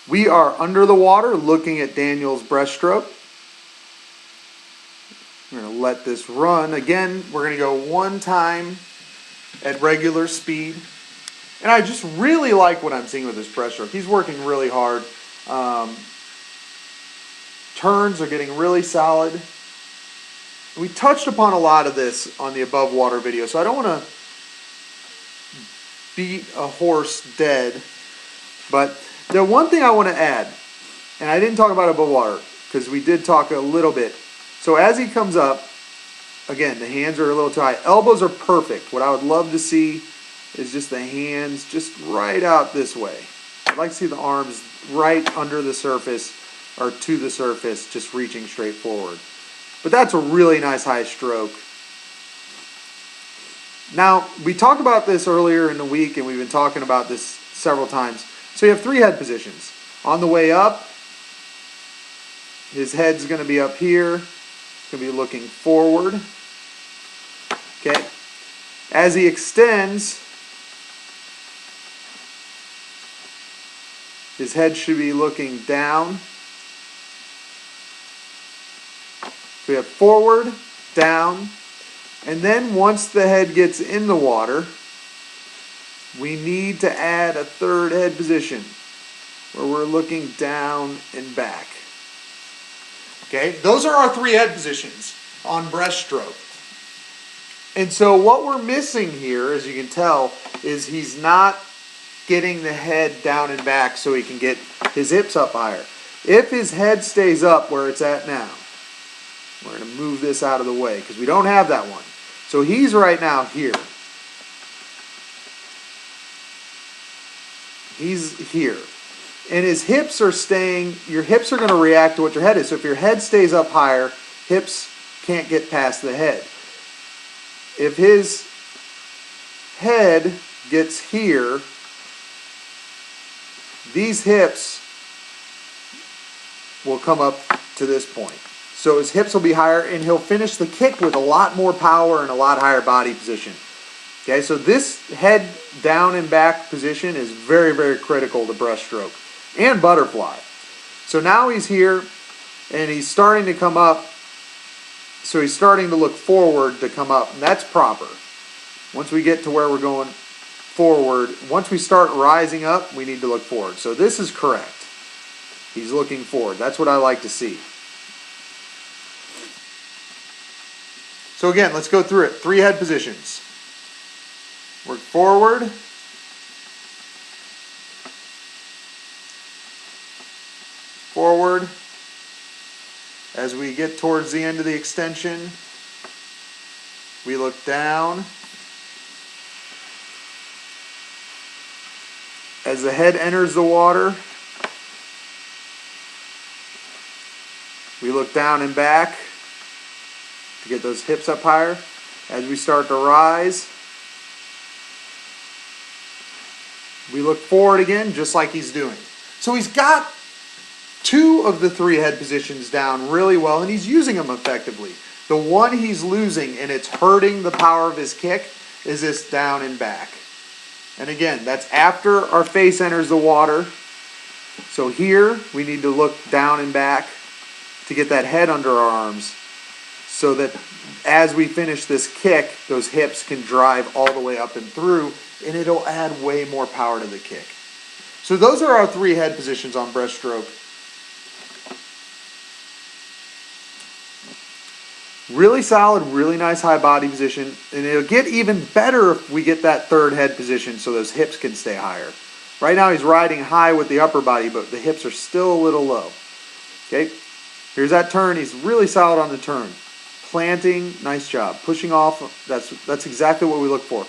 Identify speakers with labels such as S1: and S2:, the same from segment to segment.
S1: We are under the water looking at Daniel's breaststroke. We're going to let this run. Again, we're going to go one time at regular speed. And I just really like what I'm seeing with this breaststroke. He's working really hard. Turns are getting really solid. We touched upon a lot of this on the above water video, so I don't want to beat a horse dead. But the one thing I want to add, and I didn't talk about above water because we did talk a little bit. So as he comes up, again, the hands are a little too high. Elbows are perfect. What I would love to see is just the hands just right out this way. I'd like to see the arms right under the surface or to the surface, just reaching straight forward. But that's a really nice high stroke. Now, we talked about this earlier in the week, and we've been talking about this several times. So you have 3 head positions. On the way up, his head's going to be up here. He's going to be looking forward. Okay. As he extends, his head should be looking down. So we have forward, down, and then once the head gets in the water, we need to add a 3rd head position where we're looking down and back. Okay, those are our 3 head positions on breaststroke. And so what we're missing here, as you can tell, is he's not getting the head down and back so he can get his hips up higher. If his head stays up where it's at now, we're going to move this out of the way because we don't have that one. So he's right now here. He's here. And his hips are staying, your hips are going to react to what your head is. So if your head stays up higher, hips can't get past the head. If his head gets here, these hips will come up to this point. So his hips will be higher, and he'll finish the kick with a lot more power and a lot higher body position. Okay, so this head down and back position is very, very critical to breaststroke and butterfly. So now he's here, and he's starting to come up. So he's starting to look forward to come up, and that's proper. Once we get to where we're going forward, once we start rising up, we need to look forward. So this is correct. He's looking forward. That's what I like to see. So again, let's go through it. 3 head positions. Work forward. Forward. As we get towards the end of the extension, we look down. As the head enters the water, we look down and back to get those hips up higher. As we start to rise, we look forward again, just like he's doing. So he's got 2 of the 3 head positions down really well, and he's using them effectively. The one he's losing, and it's hurting the power of his kick, is this down and back. And again, that's after our face enters the water. So here, we need to look down and back to get that head under our arms so that as we finish this kick, those hips can drive all the way up and through, and it'll add way more power to the kick. So those are our 3 head positions on breaststroke. Really solid, really nice high body position, and it'll get even better if we get that 3rd head position so those hips can stay higher. Right now he's riding high with the upper body, but the hips are still a little low. Okay, here's that turn. He's really solid on the turn. Planting, nice job. Pushing off, that's exactly what we look for.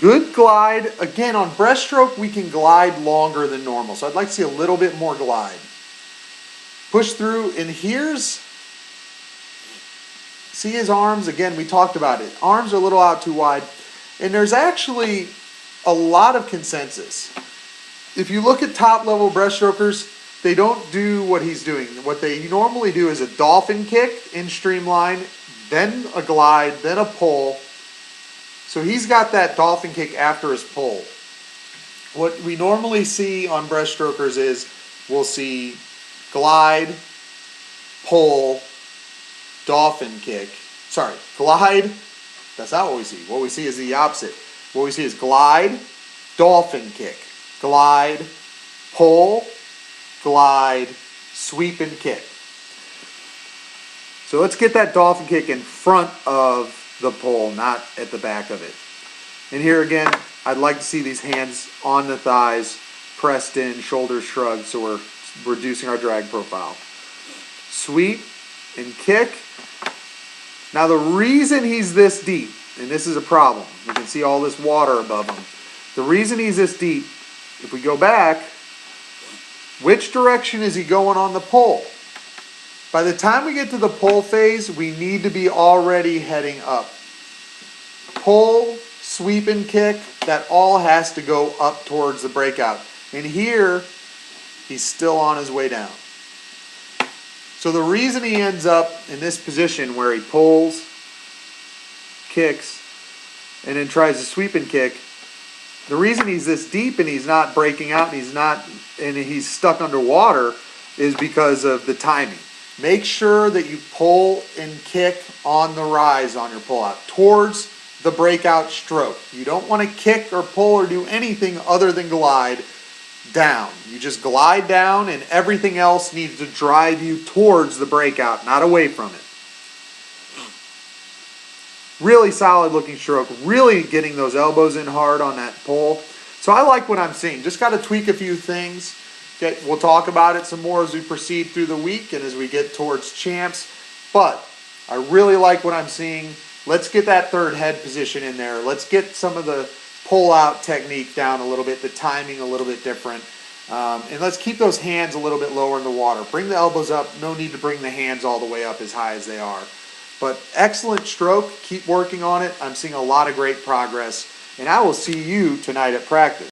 S1: Good glide. Again, on breaststroke, we can glide longer than normal, so I'd like to see a little bit more glide. Push through, and here's, see his arms? Again, we talked about it. Arms are a little out too wide, and there's actually a lot of consensus. If you look at top-level breaststrokers, they don't do what he's doing. What they normally do is a dolphin kick in streamline, then a glide, then a pull. So he's got that dolphin kick after his pull. what we normally see on breaststrokers is we'll see glide, pull, dolphin kick. Sorry, glide. That's not what we see. What we see is the opposite. What we see is glide, dolphin kick. Glide, pull, glide, sweep and kick. So let's get that dolphin kick in front of the pole, not at the back of it. And here again, I'd like to see these hands on the thighs, pressed in, shoulders shrugged, so we're reducing our drag profile. Sweep and kick. Now the reason he's this deep, and this is a problem, you can see all this water above him. The reason he's this deep, if we go back, which direction is he going on the pole? By the time we get to the pull phase, we need to be already heading up. Pull, sweep and kick, that all has to go up towards the breakout. And here, he's still on his way down. So the reason he ends up in this position where he pulls, kicks, and then tries to sweep and kick, the reason he's this deep and he's not breaking out and he's stuck underwater is because of the timing. Make sure that you pull and kick on the rise on your pullout towards the breakout stroke. You don't want to kick or pull or do anything other than glide down. You just glide down and everything else needs to drive you towards the breakout, not away from it. Really solid looking stroke, really getting those elbows in hard on that pole. So I like what I'm seeing. Just got to tweak a few things. Okay, we'll talk about it some more as we proceed through the week and as we get towards champs. But I really like what I'm seeing. Let's get that third head position in there. Let's get some of the pull-out technique down a little bit, the timing a little bit different. And let's keep those hands a little bit lower in the water. Bring the elbows up. No need to bring the hands all the way up as high as they are. But excellent stroke. Keep working on it. I'm seeing a lot of great progress. And I will see you tonight at practice.